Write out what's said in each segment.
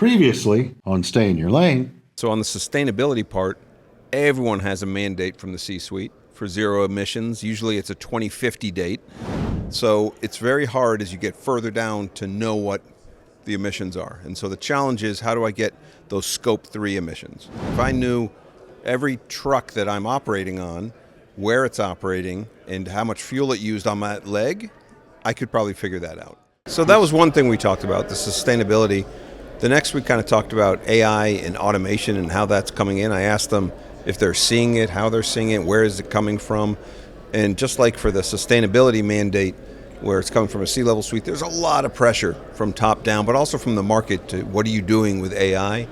Previously on Stay in Your Lane. So on the sustainability part, everyone has a mandate from the C-suite for zero emissions. Usually it's a 2050 date. So it's very hard as you get further down to know what the emissions are. And so the challenge is, how do I get those scope 3 emissions? If I knew every truck that I'm operating on, where it's operating, and how much fuel it used on that leg, I could probably figure that out. So that was one thing we talked about, the sustainability. The next we kind of talked about AI and automation and how that's coming in. I asked them if they're seeing it, how they're seeing it, where is it coming from. And just like for the sustainability mandate, where it's coming from a C-level suite, there's a lot of pressure from top down, but also from the market to what are you doing with AI?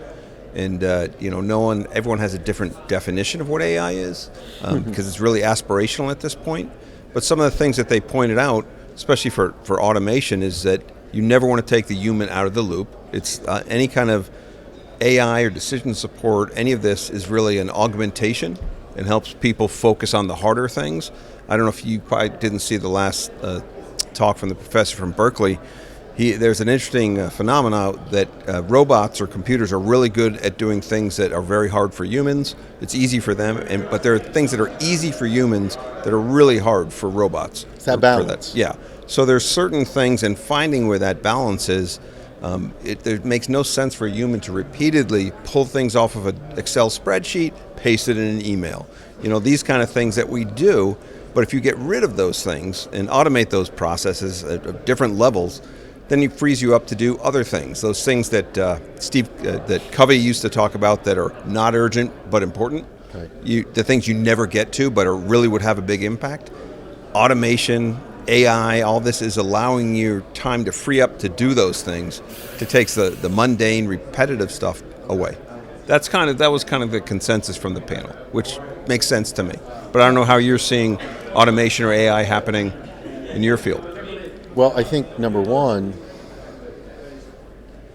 And everyone has a different definition of what AI is, because it's really aspirational at this point. But some of the things that they pointed out, especially for automation, is that you never want to take the human out of the loop. It's any kind of AI or decision support, any of this is really an augmentation and helps people focus on the harder things. I don't know if you probably didn't see the last talk from the professor from Berkeley. There's an interesting phenomena that robots or computers are really good at doing things that are very hard for humans. It's easy for them, but there are things that are easy for humans that are really hard for robots. It's that balance. Yeah. So there's certain things, and finding where that balance is, it makes no sense for a human to repeatedly pull things off of an Excel spreadsheet, paste it in an email. These kind of things that we do, but if you get rid of those things and automate those processes at different levels, then it frees you up to do other things. Those things that that Covey used to talk about that are not urgent but important. Right. The things you never get to but really would have a big impact. Automation, AI, all this is allowing your time to free up to do those things, to take the mundane, repetitive stuff away. That was kind of the consensus from the panel, which makes sense to me. But I don't know how you're seeing automation or AI happening in your field. Well, I think number one,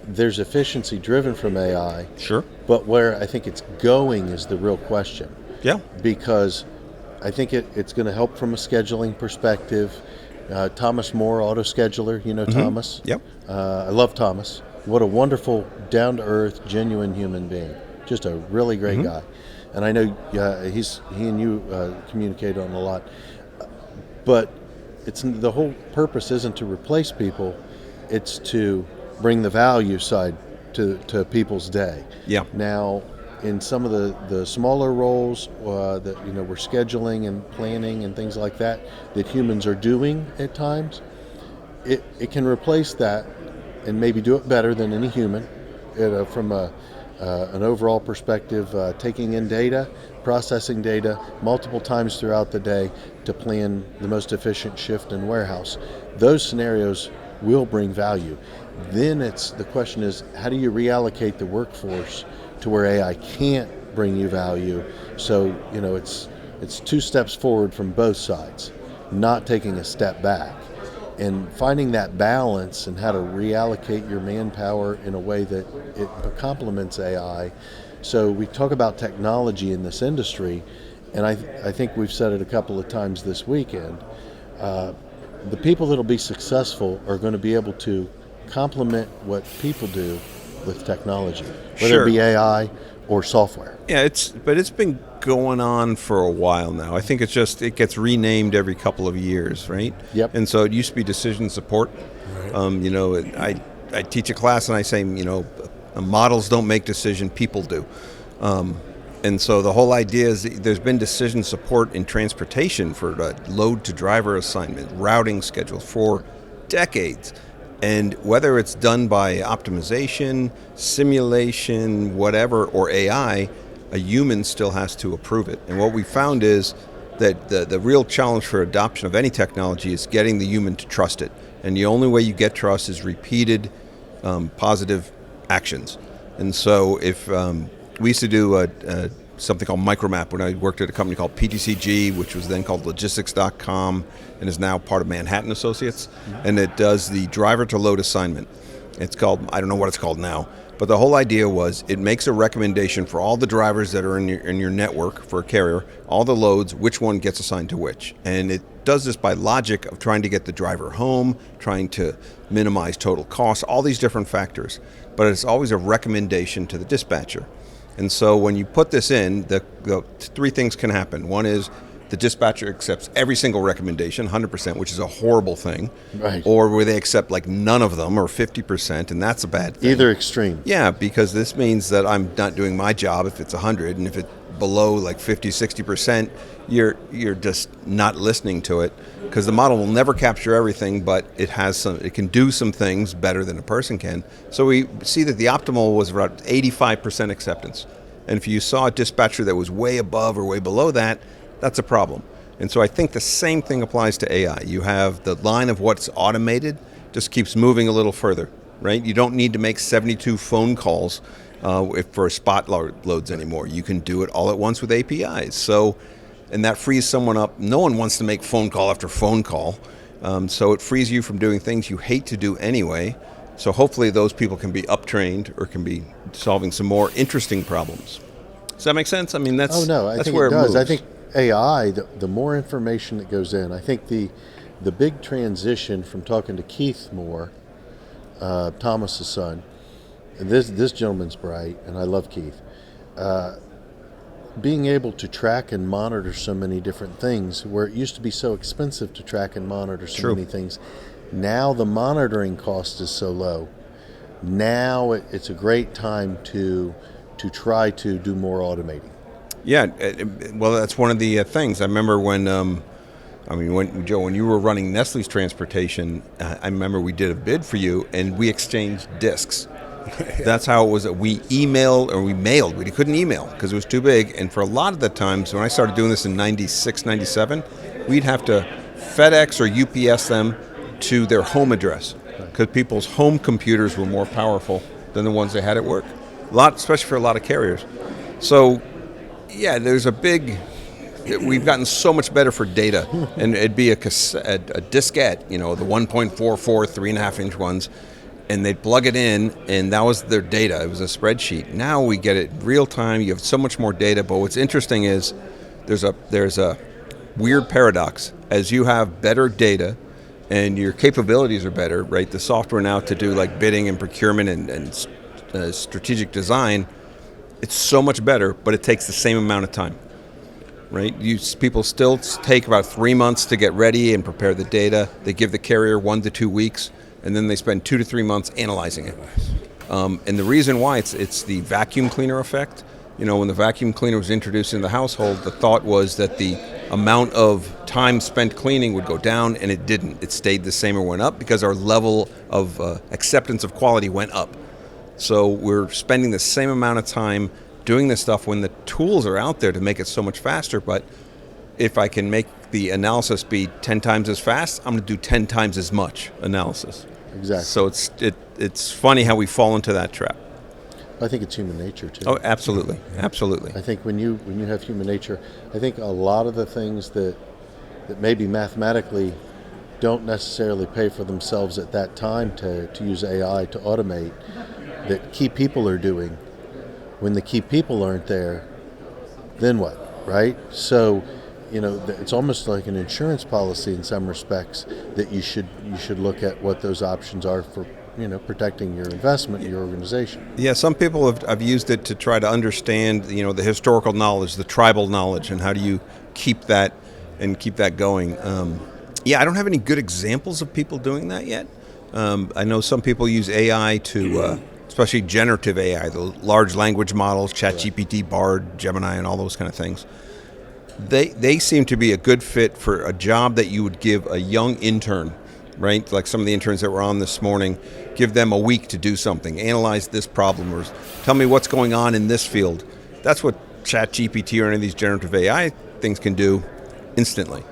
there's efficiency driven from AI. Sure. But where I think it's going is the real question. Yeah. Because I think it's going to help from a scheduling perspective. Thomas More, auto scheduler, Thomas? Yep. I love Thomas. What a wonderful, down-to-earth, genuine human being. Just a really great guy. And I know he and you communicate on a lot. But the whole purpose isn't to replace people, it's to bring the value side to people's day. Yeah. Now, in some of the smaller roles that we're scheduling and planning and things like that humans are doing at times, it can replace that and maybe do it better than any human from an overall perspective, taking in data, processing data multiple times throughout the day to plan the most efficient shift in warehouse. Those scenarios will bring value. Then the question is, how do you reallocate the workforce to where AI can't bring you value? So, it's 2 steps forward from both sides, not taking a step back. And finding that balance and how to reallocate your manpower in a way that it complements AI. So we talk about technology in this industry, and I think we've said it a couple of times this weekend. The people that'll be successful are going to be able to complement what people do with technology, whether it be AI or software. Yeah, it's been going on for a while now. I think it gets renamed every couple of years, right? Yep. And so it used to be decision support. Right. I teach a class and I say, models don't make decision, people do. And so the whole idea is there's been decision support in transportation for load to driver assignment, routing schedules for decades. And whether it's done by optimization, simulation, whatever, or AI, a human still has to approve it. And what we found is that the real challenge for adoption of any technology is getting the human to trust it. And the only way you get trust is repeated positive actions. And so if we used to do something called Micromap when I worked at a company called PTCG, which was then called Logistics.com and is now part of Manhattan Associates, and it does the driver to load assignment. It's called, I don't know what it's called now, but the whole idea was it makes a recommendation for all the drivers that are in your network for a carrier, all the loads, which one gets assigned to which. And it does this by logic of trying to get the driver home, trying to minimize total costs, all these different factors. But it's always a recommendation to the dispatcher. And so when you put this in, the three things can happen. One is the dispatcher accepts every single recommendation, 100%, which is a horrible thing. Right. Or where they accept like none of them or 50%, and that's a bad thing. Either extreme. Yeah, because this means that I'm not doing my job if it's 100, and if it's below like 50, 60%, you're just not listening to it, because the model will never capture everything, but it can do some things better than a person can. So we see that the optimal was around 85% acceptance. And if you saw a dispatcher that was way above or way below that, that's a problem. And so I think the same thing applies to AI. You have the line of what's automated just keeps moving a little further, right? You don't need to make 72 phone calls for spot loads anymore. You can do it all at once with APIs. So, and that frees someone up. No one wants to make phone call after phone call. So it frees you from doing things you hate to do anyway. So hopefully those people can be uptrained or can be solving some more interesting problems. Does that make sense? I mean, that's I think where it does. moves. I think AI, the more information that goes in, I think the big transition from talking to Keith Moore, Thomas's son, and this gentleman's bright, and I love Keith, being able to track and monitor so many different things, where it used to be so expensive to track and monitor so many things. Now the monitoring cost is so low. Now it's a great time to try to do more automating. Yeah, well, that's one of the things. I remember when, Joe, when you were running Nestle's transportation, I remember we did a bid for you, and we exchanged discs. That's how it was. We mailed. We couldn't email because it was too big. And for a lot of the times, when I started doing this in 96, 97, we'd have to FedEx or UPS them to their home address because people's home computers were more powerful than the ones they had at work. Especially for a lot of carriers. So, yeah, we've gotten so much better for data, and it'd be a diskette, the 1.44, 3.5-inch ones, and they'd plug it in, and that was their data. It was a spreadsheet. Now we get it real time. You have so much more data, but what's interesting is there's a weird paradox. As you have better data and your capabilities are better, right? The software now to do like bidding and procurement and strategic design, it's so much better, but it takes the same amount of time, right? People still take about 3 months to get ready and prepare the data. They give the carrier 1 to 2 weeks, and then they spend 2 to 3 months analyzing it. And the reason why, it's the vacuum cleaner effect. When the vacuum cleaner was introduced in the household, the thought was that the amount of time spent cleaning would go down, and it didn't. It stayed the same or went up because our level of acceptance of quality went up. So we're spending the same amount of time doing this stuff when the tools are out there to make it so much faster. But if I can make the analysis be 10 times as fast, I'm going to do 10 times as much analysis. Exactly. So it's funny how we fall into that trap. I think it's human nature too. Oh, absolutely, absolutely. I think when you have human nature, I think a lot of the things that maybe mathematically don't necessarily pay for themselves at that time to use AI to automate, that key people are doing. When the key people aren't there, then what, right? So, it's almost like an insurance policy in some respects, that you should look at what those options are for, protecting your investment, your organization. Yeah, some people have used it to try to understand, the historical knowledge, the tribal knowledge, and how do you keep that going. I don't have any good examples of people doing that yet. I know some people use AI to, especially generative AI, the large language models, ChatGPT, Bard, Gemini, and all those kind of things. They seem to be a good fit for a job that you would give a young intern, right? Like some of the interns that were on this morning, give them a week to do something, analyze this problem, or tell me what's going on in this field. That's what ChatGPT or any of these generative AI things can do instantly.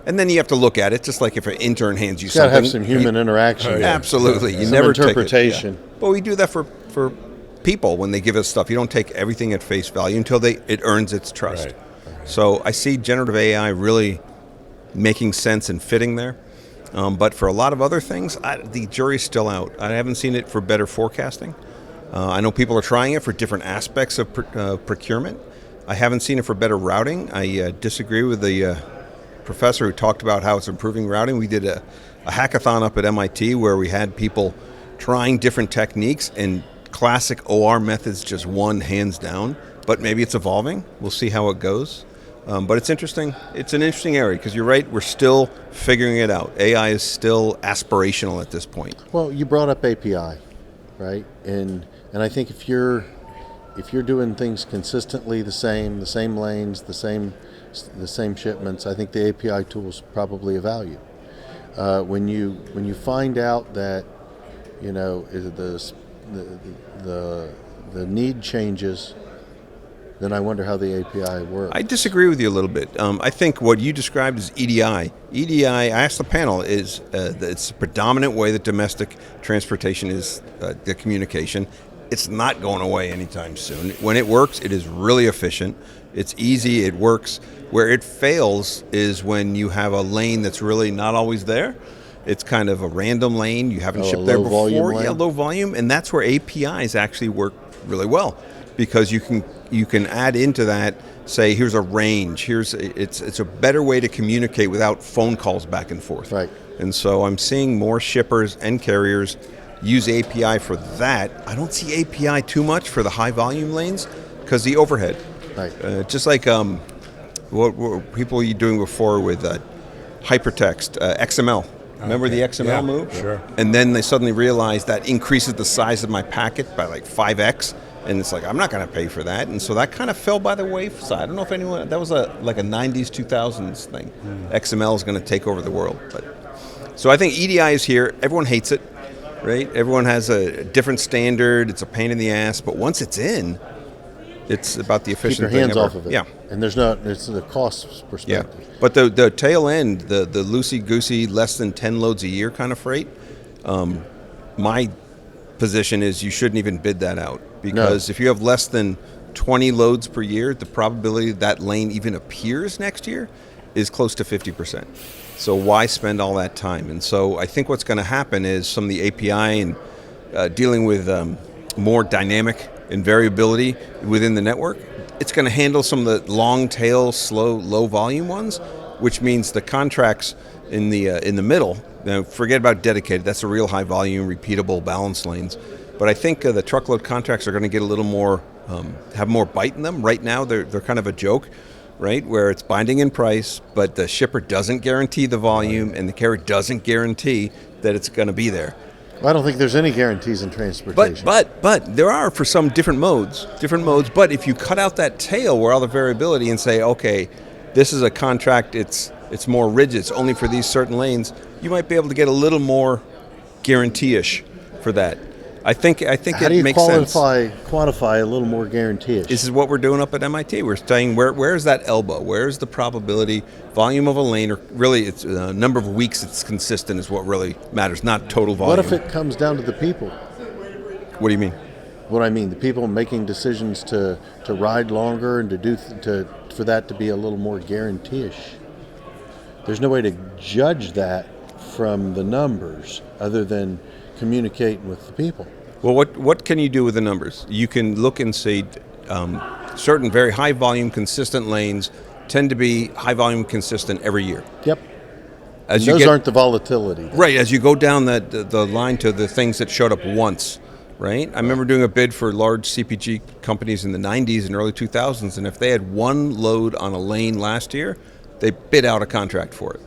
And then you have to look at it, just like if an intern hands you something. Got to have some human interaction. Absolutely. You some never interpretation. Take it. Yeah. But we do that for people when they give us stuff. You don't take everything at face value until it earns its trust. Right. So I see generative AI really making sense and fitting there. But for a lot of other things, the jury's still out. I haven't seen it for better forecasting. I know people are trying it for different aspects of procurement. I haven't seen it for better routing. I disagree with the professor who talked about how it's improving routing. We did a hackathon up at MIT where we had people trying different techniques, and classic OR methods just won hands down. But maybe it's evolving. We'll see how it goes. But it's interesting. It's an interesting area because you're right. We're still figuring it out. AI is still aspirational at this point. Well, you brought up API, right? And I think if you're doing things consistently the same lanes, the same shipments, I think the API tool is probably a value. When you find out that the need changes, then I wonder how the API works. I disagree with you a little bit. I think what you described is EDI. EDI, I asked the panel, it's the predominant way that domestic transportation is the communication. It's not going away anytime soon. When it works, it is really efficient. It's easy, it works. Where it fails is when you have a lane that's really not always there. It's kind of a random lane. You haven't shipped there before. Yeah, low volume. And that's where APIs actually work really well, because you can add into that, say, here's a range. It's a better way to communicate without phone calls back and forth. Right. And so I'm seeing more shippers and carriers use API for that. I don't see API too much for the high volume lanes because the overhead. Right. Just like what people were doing before with hypertext, XML. Remember the XML move? Sure. And then they suddenly realized that increases the size of my packet by like 5x. And it's like, I'm not going to pay for that. And so that kind of fell by the wayside. I don't know if anyone, that was like a 90s, 2000s thing. XML is going to take over the world. So I think EDI is here. Everyone hates it, right? Everyone has a different standard. It's a pain in the ass. But once it's in, it's about the efficient Keep your thing hands ever. off of it. Yeah. And it's the cost perspective. Yeah. But the tail end, the loosey-goosey, less than 10 loads a year kind of freight, my position is you shouldn't even bid that out. Because if you have less than 20 loads per year, the probability that lane even appears next year is close to 50%. So why spend all that time? And so I think what's going to happen is some of the API and dealing with more dynamic and variability within the network, it's going to handle some of the long tail, slow, low volume ones, which means the contracts in the middle. Now, forget about dedicated. That's a real high volume, repeatable, balanced lanes. But I think the truckload contracts are going to get a little more, have more bite in them. Right now, they're kind of a joke, right? Where it's binding in price, but the shipper doesn't guarantee the volume, and the carrier doesn't guarantee that it's going to be there. I don't think there's any guarantees in transportation. But there are for some different modes. But if you cut out that tail where all the variability and say, okay, this is a contract, it's more rigid, it's only for these certain lanes, you might be able to get a little more guarantee-ish for that. I think How it do you makes sense. quantify a little more guarantee-ish? This is what we're doing up at MIT. We're saying where's that elbow? Where's the probability, volume of a lane, or really it's a number of weeks it's consistent is what really matters, not total volume. What if it comes down to the people? What do you mean? What I mean, the people making decisions to ride longer and for that to be a little more guarantee-ish. There's no way to judge that from the numbers other than communicating with the people. Well, what can you do with the numbers? You can look and see certain very high volume consistent lanes tend to be high volume consistent every year. Yep. Those aren't the volatility. Right, as you go down the line to the things that showed up once, right? I remember doing a bid for large CPG companies in the 90s and early 2000s, and if they had one load on a lane last year, they bid out a contract for it.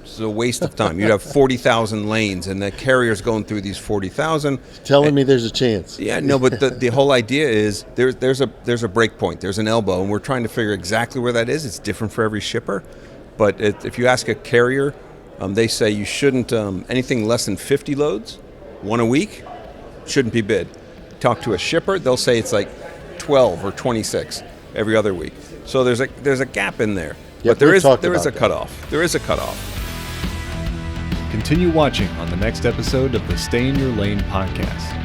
It's a waste of time. You'd have 40,000 lanes, and the carrier's going through these 40,000. Telling me there's a chance. Yeah, no, but the whole idea is there's a break point, there's an elbow, and we're trying to figure exactly where that is. It's different for every shipper, but if you ask a carrier, they say you shouldn't anything less than 50 loads, one a week, shouldn't be bid. Talk to a shipper, they'll say it's like 12 or 26 every other week. So there's a gap in there. Yep, But there is a that. cutoff. There is a cutoff. Continue watching on the next episode of the Stay in Your Lane podcast.